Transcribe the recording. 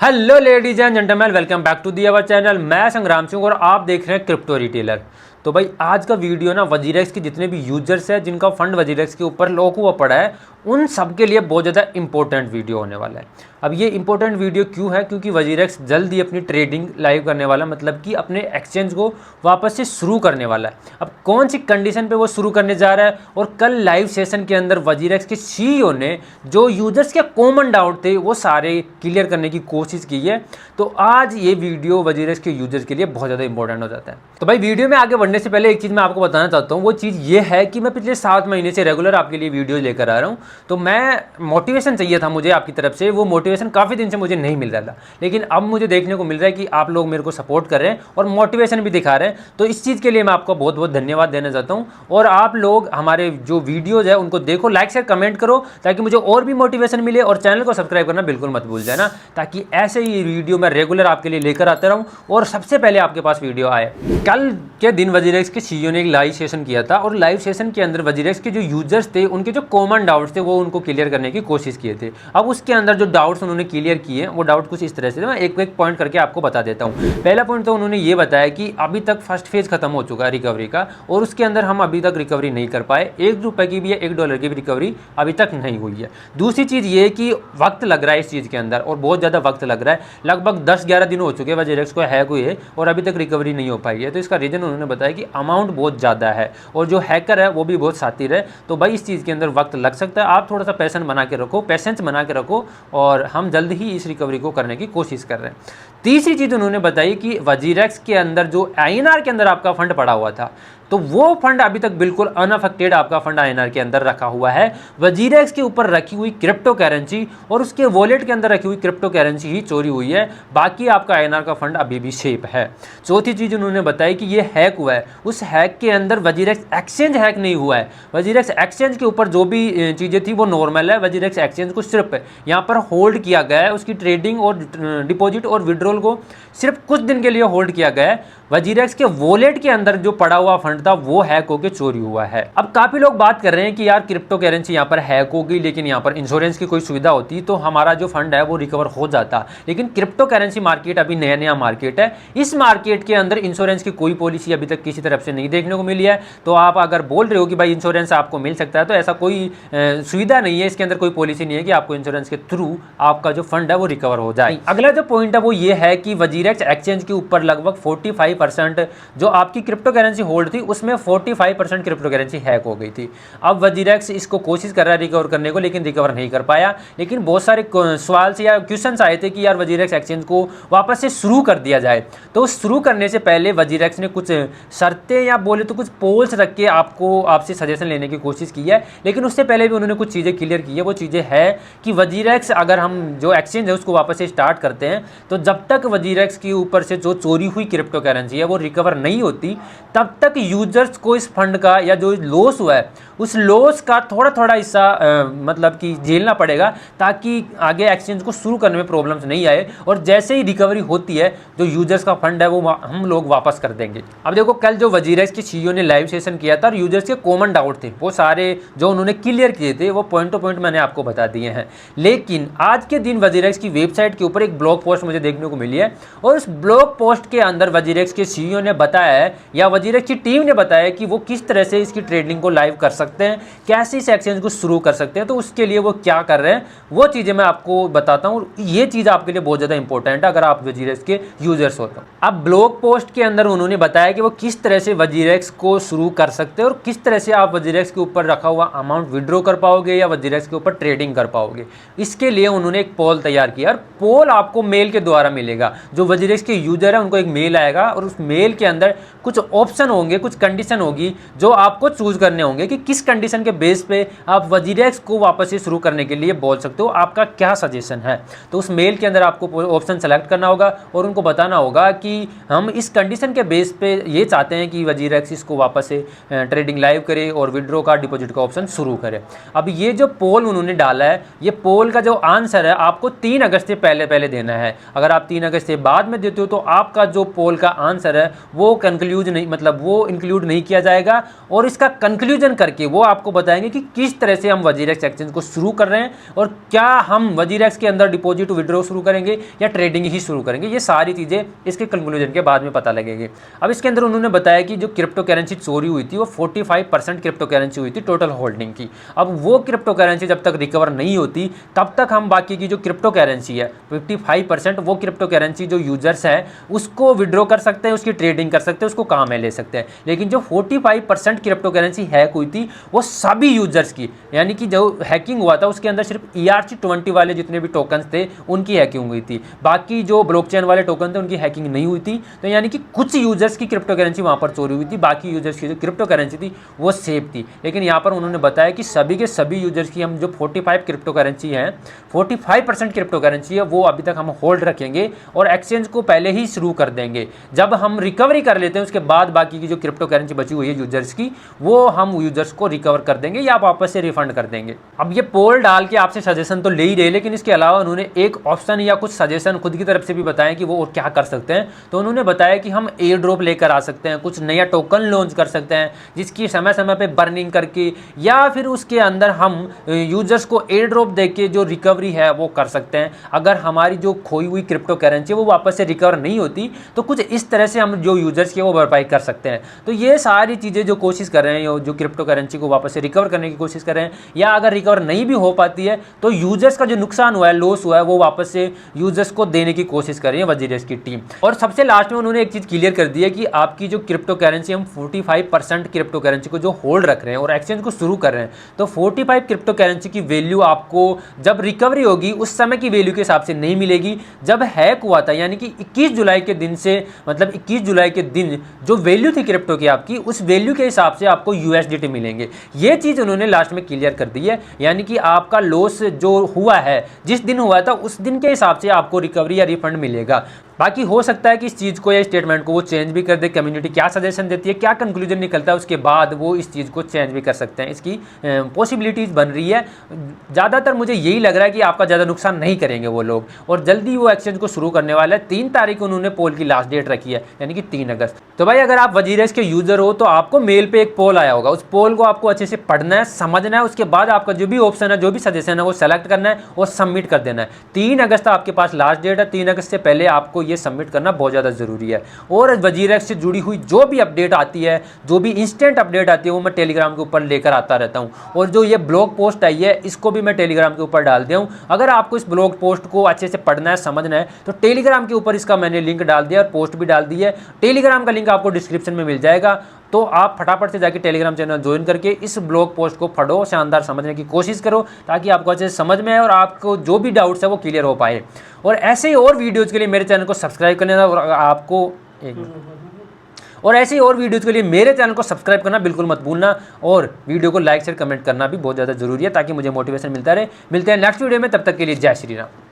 Hello ladies and gentleman, welcome back to the our channel. मैं संग्राम सिंह और आप देख रहे हैं क्रिप्टो रिटेलर। तो भाई आज का वीडियो ना वजीरेक्स के जितने भी यूजर्स हैं जिनका फंड वजीरेक्स के ऊपर लॉक हुआ पड़ा है उन सब के लिए बहुत ज़्यादा इंपॉर्टेंट वीडियो होने वाला है। अब ये इंपॉर्टेंट वीडियो क्यों है? क्योंकि वजीरेक्स जल्द ही अपनी ट्रेडिंग लाइव करने वाला, मतलब कि अपने एक्सचेंज को वापस से शुरू करने वाला है। अब कौन सी कंडीशन पे वो शुरू करने जा रहा है और कल लाइव सेशन के अंदर वजीरेक्स के सीईओ ने जो यूजर्स के कॉमन डाउट थे वो सारे क्लियर करने की कोशिश की है। तो आज ये वीडियो वजीरेक्स के यूजर्स के लिए बहुत ज़्यादा इंपॉर्टेंट हो जाता है। तो भाई वीडियो में आगे बढ़ने से पहले एक चीज़ मैं आपको बताना चाहता हूँ। वो चीज़ ये है कि मैं पिछले 7 महीने से रेगुलर आपके लिए वीडियो लेकर आ रहा हूँ। तो मैं मोटिवेशन चाहिए था मुझे आपकी तरफ से, वो मोटिवेशन काफ़ी दिन से मुझे नहीं मिल रहा था, लेकिन अब मुझे देखने को मिल रहा है कि आप लोग मेरे को सपोर्ट कर रहे हैं और मोटिवेशन भी दिखा रहे हैं। तो इस चीज़ के लिए मैं आपको बहुत बहुत धन्यवाद देना चाहता हूँ। और आप लोग हमारे जो वीडियोज़ है उनको देखो, लाइक शेयर कमेंट करो ताकि मुझे और भी मोटिवेशन मिले। और चैनल को सब्सक्राइब करना बिल्कुल मत भूल जाना, ताकि ऐसे ही वीडियो मैं रेगुलर आपके लिए लेकर आता रहूँ और सबसे पहले आपके पास वीडियो आए। कल के दिन वजीरेक्स के सीईओ ने एक लाइव सेशन किया था और लाइव सेशन के अंदर वजीरेक्स के जो यूजर्स थे उनके जो कॉमन डाउट्स थे वो उनको क्लियर करने की कोशिश किए थे। अब उसके अंदर जो डाउट्स उन्होंने क्लियर किए वो डाउट कुछ इस तरह से, मैं एक एक पॉइंट करके आपको बता देता हूँ। पहला पॉइंट तो उन्होंने ये बताया कि अभी तक फर्स्ट फेज खत्म हो चुका है रिकवरी का और उसके अंदर हम अभी तक रिकवरी नहीं कर पाए। ₹1 की भी या $1 की भी रिकवरी अभी तक नहीं हुई है। दूसरी चीज़ ये कि वक्त लग रहा है इस चीज़ के अंदर और बहुत ज़्यादा वक्त लग रहा है। लगभग 10-11 दिन हो चुके हैं वजीरेक्स को हैक हुए और अभी तक रिकवरी नहीं हो पाई है। तो इसका रीज़न उन्होंने बताया कि अमाउंट बहुत ज़्यादा है और जो हैकर है वो भी बहुत शातिर है। तो भाई इस चीज़ के अंदर वक्त लग सकता है, आप थोड़ा सा पेशेंस बना के रखो और हम जल्द ही इस रिकवरी को करने की कोशिश कर रहे हैं। तीसरी चीज़ उन्होंने बताई कि वजीरेक्स के अंदर जो INR के अंदर आपका फंड पड़ा हुआ था तो वो फंड अभी तक बिल्कुल अनअफेक्टेड आपका फंड INR के अंदर रखा हुआ है। वजीरेक्स के ऊपर रखी हुई क्रिप्टो करेंसी और उसके वॉलेट के अंदर रखी हुई क्रिप्टो करेंसी ही चोरी हुई है, बाकी आपका INR का फंड अभी भी सेफ है। चौथी चीज़ उन्होंने बताई कि ये हैक हुआ है, उस हैक के अंदर वजीरेक्स एक्सचेंज हैक नहीं हुआ है। वजीरेक्स एक्सचेंज के ऊपर जो भी चीज़ें थी वो नॉर्मल है। वजीरेक्स एक्सचेंज को सिर्फ यहाँ पर होल्ड किया गया है, उसकी ट्रेडिंग और डिपॉजिट और विड्रॉल को सिर्फ कुछ दिन के लिए होल्ड किया गया है। वजीरेक्स के वॉलेट के अंदर जो पड़ा हुआ फंड था वो हैक होकर चोरी हुआ है। अब काफी लोग बात कर रहे हैं कि यार क्रिप्टो करेंसी यहाँ पर हैक हो गई, लेकिन यहाँ पर इंश्योरेंस की कोई सुविधा होती तो हमारा जो फंड है वो रिकवर हो जाता। लेकिन क्रिप्टो करेंसी मार्केट अभी नया नया मार्केट है, इस मार्केट के अंदर इंश्योरेंस की कोई पॉलिसी अभी तक किसी तरफ से नहीं देखने को मिली है। तो आप अगर बोल रहे हो कि भाई इंश्योरेंस आपको मिल सकता है, तो ऐसा कोई सुविधा नहीं है, इसके अंदर कोई पॉलिसी नहीं है कि आपको इंश्योरेंस के थ्रू आपका जो फंड है वो रिकवर हो जाए। अगला जो पॉइंट है वो ये है कि वजीरेक्स एक्सचेंज के ऊपर लगभग 45% जो आपकी क्रिप्टो करेंसी होल्ड थी उसमें 45% क्रिप्टो करेंसी हैक हो गई थी। अब वजीरेक्स इसको कोशिश कर रहा है रिकवर करने को, लेकिन रिकवर नहीं कर पाया। लेकिन बहुत सारे सवाल से या क्वेश्चंस आए थे कि यार वजीरेक्स एक्सचेंज को वापस से शुरू कर दिया जाए। तो शुरू करने से पहले वजीरेक्स ने कुछ शर्तें या बोले तो कुछ पोल्स रख के आपसे सजेशन लेने की कोशिश की है, लेकिन उससे पहले भी उन्होंने कुछ चीज़ें क्लियर की है। वो चीज़ें है कि वजीरेक्स अगर हम जो एक्सचेंज है उसको वापस से स्टार्ट करते हैं तो जब तक वजीरेक्स के ऊपर से जो चोरी हुई क्रिप्टो करेंसी है वो रिकवर नहीं होती तब तक यूजर्स को इस फंड का या जो लॉस हुआ है उस लॉस का थोड़ा थोड़ा हिस्सा मतलब कि झेलना पड़ेगा, ताकि आगे एक्सचेंज को शुरू करने में प्रॉब्लम्स नहीं आए और जैसे ही रिकवरी होती है जो यूजर्स का फंड है वो हम लोग वापस कर देंगे। अब देखो कल जो वजीरेक्स के सीईओ ने लाइव सेशन किया था और यूजर्स के कॉमन डाउट थे वो सारे जो उन्होंने क्लियर किए थे वो पॉइंट टू पॉइंट मैंने आपको बता दिए हैं। लेकिन आज के दिन वजीरेक्स की वेबसाइट के ऊपर एक ब्लॉग पोस्ट मुझे देखने को मिली है और उस ब्लॉग पोस्ट के अंदर वजीरेक्स के सीईओ ने बताया है या वजीरेक्स की टीम ने बताया कि वो किस तरह से इसकी ट्रेडिंग को लाइव कर सकते हैं, कैसे इस एक्सचेंज को शुरू कर सकते हैं। तो उसके लिए वो क्या कर रहे हैं वो चीज़ें मैं आपको बताता हूँ। ये चीज़ आपके लिए बहुत ज़्यादा इंपॉर्टेंट है अगर आप वजीरेक्स के यूजर्स हो तो। अब ब्लॉग पोस्ट के अंदर उन्होंने बताया कि वो किस तरह से वजीरेक्स को शुरू कर सकते हैं और किस तरह से आप वजीरेक्स के ऊपर रखा हुआ अमाउंट विड्रॉ कर पाओगे या वजीरेक्स के ऊपर ट्रेडिंग कर पाओगे। इसके लिए उन्होंने एक पोल तैयार किया और पोल आपको मेल के द्वारा मिलेगा। जो वजीरेक्स के यूजर है उनको एक मेल आएगा और उस मेल के अंदर कुछ ऑप्शन होंगे, कुछ कंडीशन होगी जो आपको चूज करने होंगे कि किस कंडीशन के बेस पे आप वजीरेक्स को वापस से शुरू करने के लिए बोल सकते हो, आपका क्या सजेशन है। तो उस मेल के अंदर आपको ऑप्शन सेलेक्ट करना होगा और उनको बताना होगा कि हम इस कंडीशन के बेस पे ये चाहते हैं कि वजीरेक्स इसको वापस से ट्रेडिंग लाइव करे और विड्रॉ का डिपॉजिट का ऑप्शन शुरू करे। अब ये जो पोल उन्होंने डाला है, ये पोल का जो आंसर है आपको 3 अगस्त से पहले देना है। अगर आप 3 अगस्त से बाद में देते हो तो आपका जो पोल का आंसर है वो कंक्लूज नहीं, मतलब वो इंक्लूड नहीं किया जाएगा और इसका कंक्लूजन करके करके वो आपको बताएंगे कि किस तरह से हम वजीरेक्स एक्सचेंज को शुरू कर रहे हैं और क्या हम वजीरेक्स के अंदर डिपॉजिट विड्रॉ शुरू करेंगे या ट्रेडिंग ही शुरू करेंगे। ये सारी चीज़ें इसके कंक्लूजन के बाद में पता लगेगी। अब इसके अंदर उन्होंने बताया कि जो क्रिप्टो करेंसी चोरी हुई थी वो 45% क्रिप्टो करेंसी हुई थी टोटल होल्डिंग की। अब वो क्रिप्टो करेंसी जब तक रिकवर नहीं होती तब तक हम बाकी की जो क्रिप्टो करेंसी है 55% वो क्रिप्टो करेंसी जो यूजर्स है उसको विड्रॉ कर सकते हैं, उसकी ट्रेडिंग कर सकते हैं, उसको काम में ले सकते हैं। लेकिन जो 45% क्रिप्टो करेंसी हैक हुई थी वो सभी यूजर्स की, यानी कि जो हैकिंग हुआ था उसके अंदर सिर्फ ERC-20 वाले जितने भी टोकन्स थे उनकी हैकिंग हुई थी, बाकी जो ब्लॉकचेन वाले टोकन थे उनकी हैकिंग नहीं हुई थी। तो यानी कि कुछ यूजर्स की क्रिप्टो करेंसी वहां पर चोरी हुई थी, बाकी यूजर्स की जो क्रिप्टो करेंसी थी वो सेफ थी। लेकिन यहाँ पर उन्होंने बताया कि सभी के सभी यूजर्स की हम जो 45 क्रिप्टो करेंसी है 45% क्रिप्टो करेंसी है वो अभी तक हम होल्ड रखेंगे और एक्सचेंज को पहले ही शुरू कर देंगे। जब हम रिकवरी कर लेते हैं उसके बाद बाकी की जो क्रिप्टो करेंसी बची हुई है यूजर्स की वो हम यूजर्स को रिकवर कर देंगे या वापस से रिफंड कर देंगे। अब ये पोल डाल के आपसे सजेशन तो ले ही रहे, लेकिन इसके अलावा उन्होंने एक ऑप्शन या कुछ सजेशन खुद की तरफ से भी बताया कि वो और क्या कर सकते हैं। तो उन्होंने बताया कि हम एयर ड्रॉप लेकर आ सकते हैं, कुछ नया टोकन लॉन्च कर सकते हैं जिसकी समय समय पे बर्निंग करके, या फिर उसके अंदर हम यूजर्स को एयर ड्रॉप देके जो रिकवरी है वो कर सकते हैं। अगर हमारी जो खोई हुई क्रिप्टो करेंसी वो वापस से रिकवर नहीं होती तो कुछ इस तरह से हम जो यूजर्स की वो भरपाई कर सकते हैं। तो ये सारी चीज़ें जो कोशिश कर रहे हैं, जो क्रिप्टो करेंसी को वापस से रिकवर करने की कोशिश कर रहे हैं, या अगर रिकवर नहीं भी हो पाती है तो यूजर्स का जो नुकसान हुआ है, लॉस हुआ है, वो वापस से यूजर्स को देने की कोशिश कर रही है वजीरेक्स की टीम। और सबसे लास्ट में उन्होंने एक चीज़ क्लियर कर दी है कि आपकी जो क्रिप्टो करेंसी, हम 45% क्रिप्टो करेंसी को जो होल्ड रख रहे हैं और एक्सचेंज को शुरू कर रहे हैं, तो 45 क्रिप्टो करेंसी की वैल्यू आपको जब रिकवरी होगी उस समय की वैल्यू के हिसाब से नहीं मिलेगी। जब हैक हुआ था यानी कि 21 जुलाई के दिन से, मतलब 21 जुलाई के दिन जो वैल्यू थी क्रिप्टो की आपकी, उस वैल्यू के हिसाब से आपको USDT मिलेंगे। ये चीज़ उन्होंने लास्ट में क्लियर कर दी है, यानी कि आपका लॉस जो हुआ है जिस दिन हुआ था उस दिन के हिसाब से आपको रिकवरी या रिफंड मिलेगा। बाकी हो सकता है कि इस चीज़ को या स्टेटमेंट को वो चेंज भी कर दे, कम्युनिटी क्या सजेशन देती है, क्या कंक्लूजन निकलता है उसके बाद वो इस चीज़ को चेंज भी कर सकते हैं। इसकी पॉसिबिलिटीज़ बन रही है। ज़्यादातर मुझे यही लग रहा है कि आपका ज़्यादा नुकसान नहीं करेंगे वो लोग, और जल्दी वो एक्सचेंज को शुरू करने वाला है। 3 तारीख उन्होंने पोल की लास्ट डेट रखी है, यानी कि 3 अगस्त। तो भाई अगर आप वजीरेक्स के यूज़र हो तो आपको मेल पे एक पोल आया होगा, उस पोल को आपको अच्छे से पढ़ना है, समझना है, उसके बाद आपका जो भी ऑप्शन है, जो भी सजेशन है वो सेलेक्ट करना है और सबमिट कर देना है। 3 अगस्त आपके पास लास्ट डेट है। 3 अगस्त से पहले आपको ये सबमिट करना बहुत ज़्यादा ज़रूरी है। और वजीरेक्स से जुड़ी हुई जो भी अपडेट आती है, जो भी इंस्टेंट अपडेट आती है, वो मैं टेलीग्राम के ऊपर लेकर आता रहता हूँ। और जो ये ब्लॉग पोस्ट आई है इसको भी मैं टेलीग्राम के ऊपर डाल दिया हूँ। अगर आपको इस ब्लॉग पोस्ट को अच्छे से पढ़ना है, समझना है, तो टेलीग्राम के ऊपर इसका मैंने लिंक डाल दिया और पोस्ट भी डाल दी है। टेलीग्राम का लिंक आपको डिस्क्रिप्शन में मिल जाएगा, तो आप फटाफट से जाके टेलीग्राम चैनल ज्वाइन करके इस ब्लॉग पोस्ट को पढ़ो, शानदार समझने की कोशिश करो, ताकि आपको अच्छे से समझ में आए और आपको जो भी डाउट्स है वो क्लियर हो पाए। और ऐसे ही और वीडियोज़ के लिए मेरे चैनल को सब्सक्राइब करना, और ऐसे ही और वीडियोज़ के लिए मेरे चैनल को सब्सक्राइब करना बिल्कुल मत भूलना, और वीडियो को लाइक शेयर कमेंट करना भी बहुत ज़्यादा जरूरी है ताकि मुझे मोटिवेशन मिलता रहे। मिलते हैं नेक्स्ट वीडियो में, तब तक के लिए जय श्री राम।